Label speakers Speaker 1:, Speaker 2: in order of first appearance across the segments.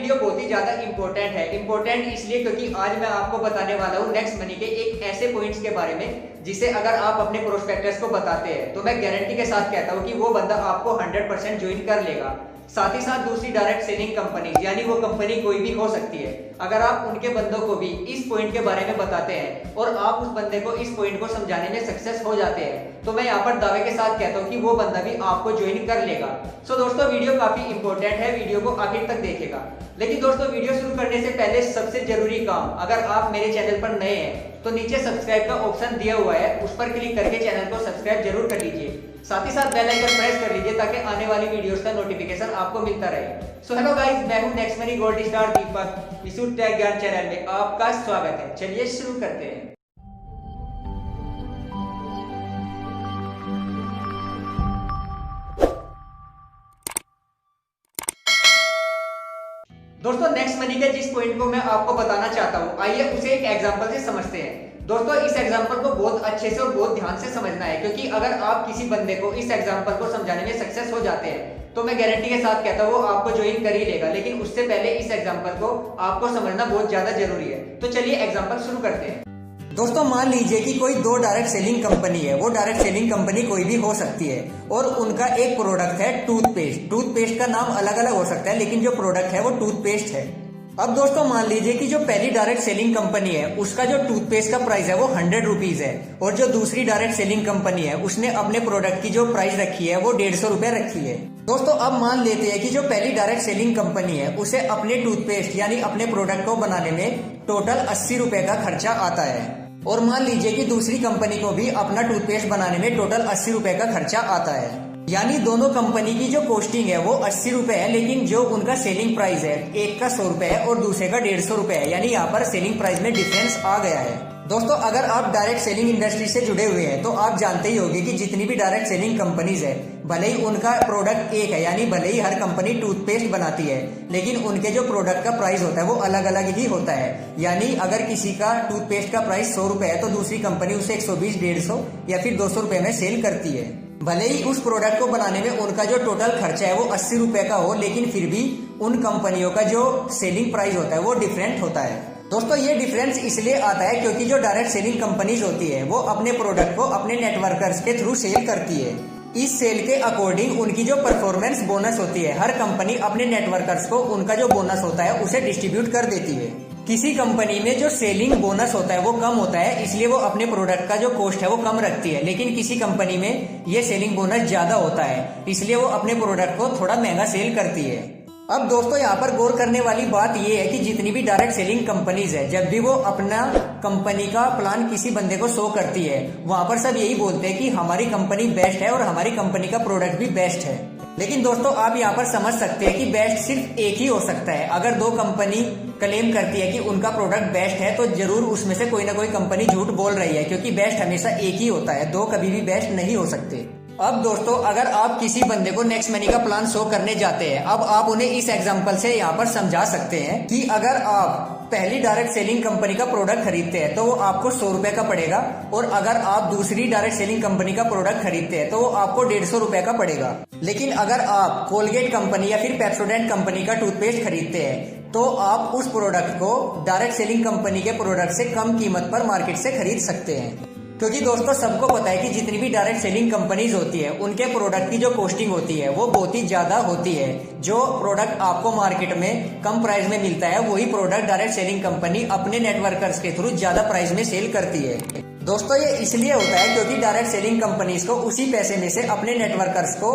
Speaker 1: Video बहुत ही ज्यादा important है। इंपॉर्टेंट इसलिए क्योंकि आज मैं आपको बताने वाला हूँ नेक्स्ट मनी के एक ऐसे पॉइंट्स के बारे में जिसे अगर आप अपने प्रोस्पेक्टस को बताते हैं तो मैं गारंटी के साथ कहता हूँ कि वो बंदा आपको 100% ज्वाइन कर लेगा। साथ ही साथ दूसरी डायरेक्ट सेलिंग कंपनी यानी वो कंपनी कोई भी हो सकती है, अगर आप उनके बंदों को भी इस पॉइंट के बारे में बताते हैं और आप उस बंदे को इस पॉइंट को समझाने में सक्सेस हो जाते हैं तो मैं यहाँ पर दावे के साथ कहता हूँ कि वो बंदा भी आपको ज्वाइन कर लेगा। सो दोस्तों वीडियो काफी इंपॉर्टेंट है, वीडियो को आखिर तक देखेगा। लेकिन दोस्तों वीडियो शुरू करने से पहले सबसे जरूरी काम, अगर आप मेरे चैनल पर नए हैं तो नीचे सब्सक्राइब का ऑप्शन दिया हुआ है, उस पर क्लिक करके चैनल को सब्सक्राइब जरूर कर लीजिए। साथ ही साथ बेल आइकन प्रेस कर लीजिए ताकि आने वाली वीडियोस का नोटिफिकेशन आपको मिलता रहे। सो हेलो गाइस, मैं हूं नेक्स्ट मनी गोल्ड स्टार दीपक। विशुद्ध टेक ज्ञान चैनल में आपका स्वागत है। चलिए शुरू करते हैं। दोस्तों नेक्स्ट मनी के जिस पॉइंट को मैं आपको बताना चाहता हूं, आइए उसे एक एग्जांपल से समझते हैं। दोस्तों इस एग्जांपल को बहुत अच्छे से और बहुत ध्यान से समझना है, क्योंकि अगर आप किसी बंदे को इस एग्जांपल को समझाने में सक्सेस हो जाते हैं तो मैं गारंटी के साथ कहता हूँ वो आपको ज्वाइन कर ही लेगा। लेकिन उससे पहले इस एग्जांपल को आपको समझना बहुत ज्यादा जरूरी है। तो चलिए एग्जांपल शुरू करते हैं। दोस्तों मान लीजिए कि कोई दो डायरेक्ट सेलिंग कंपनी है, वो डायरेक्ट सेलिंग कंपनी कोई भी हो सकती है और उनका एक प्रोडक्ट है टूथपेस्ट। टूथपेस्ट का नाम अलग अलग हो सकता है लेकिन जो प्रोडक्ट है वो टूथपेस्ट है। अब दोस्तों मान लीजिए कि जो पहली डायरेक्ट सेलिंग कंपनी है उसका जो टूथपेस्ट का प्राइस है वो 100 रुपीज है और जो दूसरी डायरेक्ट सेलिंग कंपनी है उसने अपने प्रोडक्ट की जो प्राइस रखी है वो 150 रुपए रखी है। दोस्तों अब मान लेते हैं कि जो पहली डायरेक्ट सेलिंग कंपनी है उसे अपने टूथपेस्ट यानी अपने प्रोडक्ट को बनाने में टोटल 80 रुपए का खर्चा आता है और मान लीजिए कि दूसरी कंपनी को भी अपना टूथपेस्ट बनाने में टोटल 80 रुपए का खर्चा आता है। यानी दोनों कंपनी की जो कॉस्टिंग है वो 80 रुपए है, लेकिन जो उनका सेलिंग प्राइस है एक का 100 रुपए है और दूसरे का 150 रुपए है। यानी यहाँ पर सेलिंग प्राइस में डिफरेंस आ गया है। दोस्तों अगर आप डायरेक्ट सेलिंग इंडस्ट्री से जुड़े हुए हैं तो आप जानते ही होंगे कि जितनी भी डायरेक्ट सेलिंग कंपनीज है, भले ही उनका प्रोडक्ट एक है, यानी भले ही हर कंपनी टूथपेस्ट बनाती है, लेकिन उनके जो प्रोडक्ट का प्राइस होता है वो अलग अलग ही होता है। यानी अगर किसी का टूथपेस्ट का प्राइस 100 रुपए है तो दूसरी कंपनी उसे 120, 150 या फिर 200 रुपए में सेल करती है। भले ही उस प्रोडक्ट को बनाने में उनका जो टोटल खर्चा है वो 80 रुपए का हो, लेकिन फिर भी उन कंपनियों का जो सेलिंग प्राइस होता है वो डिफरेंट होता है। दोस्तों ये डिफरेंस इसलिए आता है क्योंकि जो डायरेक्ट सेलिंग कंपनीज होती है वो अपने प्रोडक्ट को अपने नेटवर्कर्स के थ्रू सेल करती है। इस सेल के अकॉर्डिंग उनकी जो परफॉर्मेंस बोनस होती है, हर कंपनी अपने नेटवर्कर्स को उनका जो बोनस होता है उसे डिस्ट्रीब्यूट कर देती है। किसी कंपनी में जो सेलिंग बोनस होता है वो कम होता है, इसलिए वो अपने प्रोडक्ट का जो कॉस्ट है वो कम रखती है। लेकिन किसी कंपनी में ये सेलिंग बोनस ज्यादा होता है, इसलिए वो अपने प्रोडक्ट को थोड़ा महंगा सेल करती है। अब दोस्तों यहाँ पर गौर करने वाली बात ये है कि जितनी भी डायरेक्ट सेलिंग कंपनीज है, जब भी वो अपना कंपनी का प्लान किसी बंदे को शो करती है वहां पर सब यही बोलते हैं कि हमारी कंपनी बेस्ट है और हमारी कंपनी का प्रोडक्ट भी बेस्ट है। लेकिन दोस्तों आप यहाँ पर समझ सकते हैं कि बेस्ट सिर्फ एक ही हो सकता है। अगर दो कंपनी क्लेम करती है कि उनका प्रोडक्ट बेस्ट है तो जरूर उसमें से कोई ना कोई कंपनी झूठ बोल रही है, क्योंकि बेस्ट हमेशा एक ही होता है, दो कभी भी बेस्ट नहीं हो सकते। अब दोस्तों अगर आप किसी बंदे को नेक्स्ट मनी का प्लान शो करने जाते हैं, अब आप उन्हें इस एग्जांपल से यहाँ पर समझा सकते हैं कि अगर आप पहली डायरेक्ट सेलिंग कंपनी का प्रोडक्ट खरीदते हैं तो वो आपको 100 रुपए का पड़ेगा और अगर आप दूसरी डायरेक्ट सेलिंग कंपनी का प्रोडक्ट खरीदते हैं तो वो आपको 150 रुपए का पड़ेगा। लेकिन अगर आप कोलगेट कंपनी या फिर पेप्सोडेंट कंपनी का टूथपेस्ट खरीदते हैं तो आप उस प्रोडक्ट को डायरेक्ट सेलिंग कंपनी के प्रोडक्ट से कम कीमत पर मार्केट से खरीद सकते हैं। क्योंकि दोस्तों सबको पता है कि जितनी भी डायरेक्ट सेलिंग कंपनीज होती है उनके प्रोडक्ट की जो कॉस्टिंग होती है वो बहुत ही ज्यादा होती है। जो प्रोडक्ट आपको मार्केट में कम प्राइस में मिलता है वही प्रोडक्ट डायरेक्ट सेलिंग कंपनी अपने नेटवर्कर्स के थ्रू ज्यादा प्राइस में सेल करती है। दोस्तों ये इसलिए होता है क्योंकि डायरेक्ट सेलिंग कंपनीज को उसी पैसे में से अपने नेटवर्कर्स को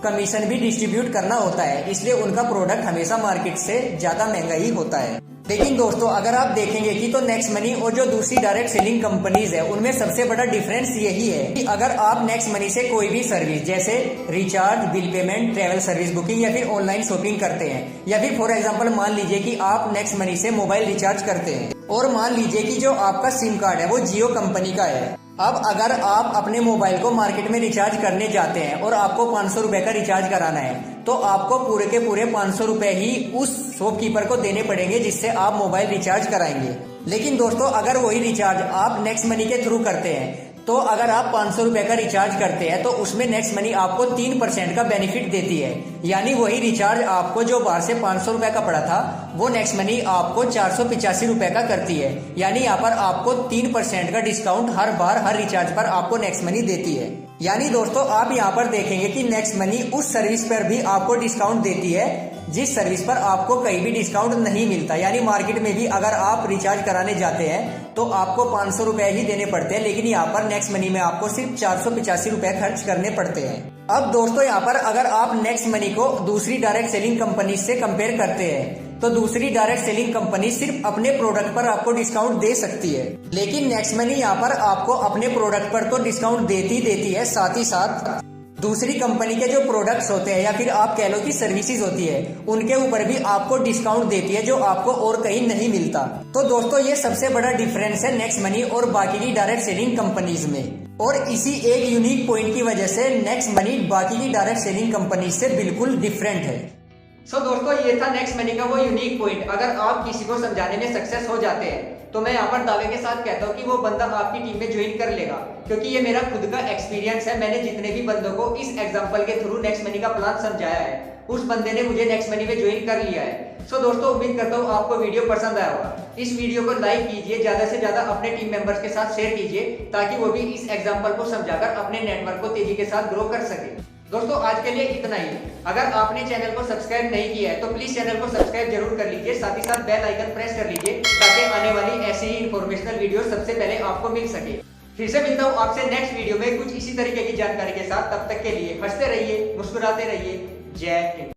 Speaker 1: कमीशन भी डिस्ट्रीब्यूट करना होता है, इसलिए उनका प्रोडक्ट हमेशा मार्केट से ज्यादा महंगा ही होता है। लेकिन दोस्तों अगर आप देखेंगे कि तो नेक्स्ट मनी और जो दूसरी डायरेक्ट सेलिंग कंपनीज है उनमें सबसे बड़ा डिफरेंस यही है कि अगर आप नेक्स्ट मनी से कोई भी सर्विस जैसे recharge, bill payment, travel service booking या फिर ऑनलाइन शॉपिंग करते हैं, या फिर फॉर एग्जांपल मान लीजिए कि आप नेक्स्ट मनी से मोबाइल रिचार्ज करते हैं और मान लीजिए कि जो आपका सिम कार्ड है वो जियो कंपनी का है। अब अगर आप अपने मोबाइल को मार्केट में रिचार्ज करने जाते हैं और आपको 500 रुपए का रिचार्ज कराना है तो आपको पूरे के पूरे 500 रुपए ही उस शॉपकीपर को देने पड़ेंगे जिससे आप मोबाइल रिचार्ज कराएंगे। लेकिन दोस्तों अगर वही रिचार्ज आप नेक्स्ट मनी के थ्रू करते हैं तो अगर आप 500 रुपए का रिचार्ज करते हैं तो उसमें नेक्स्ट मनी आपको 3% का बेनिफिट देती है। यानी वही रिचार्ज आपको जो बाहर से 500 रुपए का पड़ा था वो नेक्स्ट मनी आपको 485 रुपए का करती है। यानी यहाँ पर आपको 3% का डिस्काउंट हर बार हर रिचार्ज पर आपको नेक्स्ट मनी देती है। यानी दोस्तों आप यहाँ पर देखेंगे कि नेक्स्ट मनी उस सर्विस पर भी आपको डिस्काउंट देती है जिस सर्विस पर आपको कहीं भी डिस्काउंट नहीं मिलता। यानी मार्केट में भी अगर आप रिचार्ज कराने जाते हैं तो आपको 500 रुपए ही देने पड़ते हैं, लेकिन यहाँ पर नेक्स्ट मनी में आपको सिर्फ 485 रुपए खर्च करने पड़ते हैं। अब दोस्तों यहाँ पर अगर आप नेक्स्ट मनी को दूसरी डायरेक्ट सेलिंग कंपनी से कंपेयर करते हैं तो दूसरी डायरेक्ट सेलिंग कंपनी सिर्फ अपने प्रोडक्ट पर आपको डिस्काउंट दे सकती है, लेकिन नेक्स्ट मनी यहाँ पर आपको अपने प्रोडक्ट पर तो डिस्काउंट देती है, साथ ही साथ दूसरी कंपनी के जो प्रोडक्ट्स होते हैं या फिर आप कह लो कि सर्विसेज होती है उनके ऊपर भी आपको डिस्काउंट देती है जो आपको और कहीं नहीं मिलता। तो दोस्तों ये सबसे बड़ा डिफरेंस है नेक्स्ट मनी और बाकी की डायरेक्ट सेलिंग कंपनीज में, और इसी एक यूनिक पॉइंट की वजह से नेक्स्ट मनी बाकी की डायरेक्ट सेलिंग कंपनी से बिल्कुल डिफरेंट है। दोस्तों ये था नेक्स्ट मनी का वो यूनिक पॉइंट। अगर आप किसी को समझाने में सक्सेस हो जाते हैं तो मैं यहाँ पर दावे के साथ कहता हूँ कि वो बंदा आपकी टीम में ज्वाइन कर लेगा, क्योंकि ये मेरा खुद का एक्सपीरियंस है। मैंने जितने भी बंदों को इस एग्जांपल के थ्रू नेक्स्ट मनी का प्लान समझाया है उस बंदे ने मुझे नेक्स्ट मनी में ज्वाइन कर लिया है। दोस्तों उम्मीद करता हूँ आपको वीडियो पसंद आया होगा। इस वीडियो को लाइक कीजिए, ज्यादा से ज्यादा अपने टीम मेंबर्स के साथ शेयर कीजिए ताकि वो भी इस एग्जाम्पल को समझाकर अपने नेटवर्क को तेजी के साथ ग्रो कर सके। दोस्तों आज के लिए इतना ही। अगर आपने चैनल को सब्सक्राइब नहीं किया है तो प्लीज चैनल को सब्सक्राइब जरूर कर लीजिए, साथ ही साथ बेल आइकन प्रेस कर लीजिए ताकि आने वाली ऐसी ही इंफॉर्मेशनल वीडियो सबसे पहले आपको मिल सके। फिर से मिलता हूँ आपसे नेक्स्ट वीडियो में कुछ इसी तरीके की जानकारी के साथ। तब तक के लिए हंसते रहिए, मुस्कुराते रहिए। जय हिंद।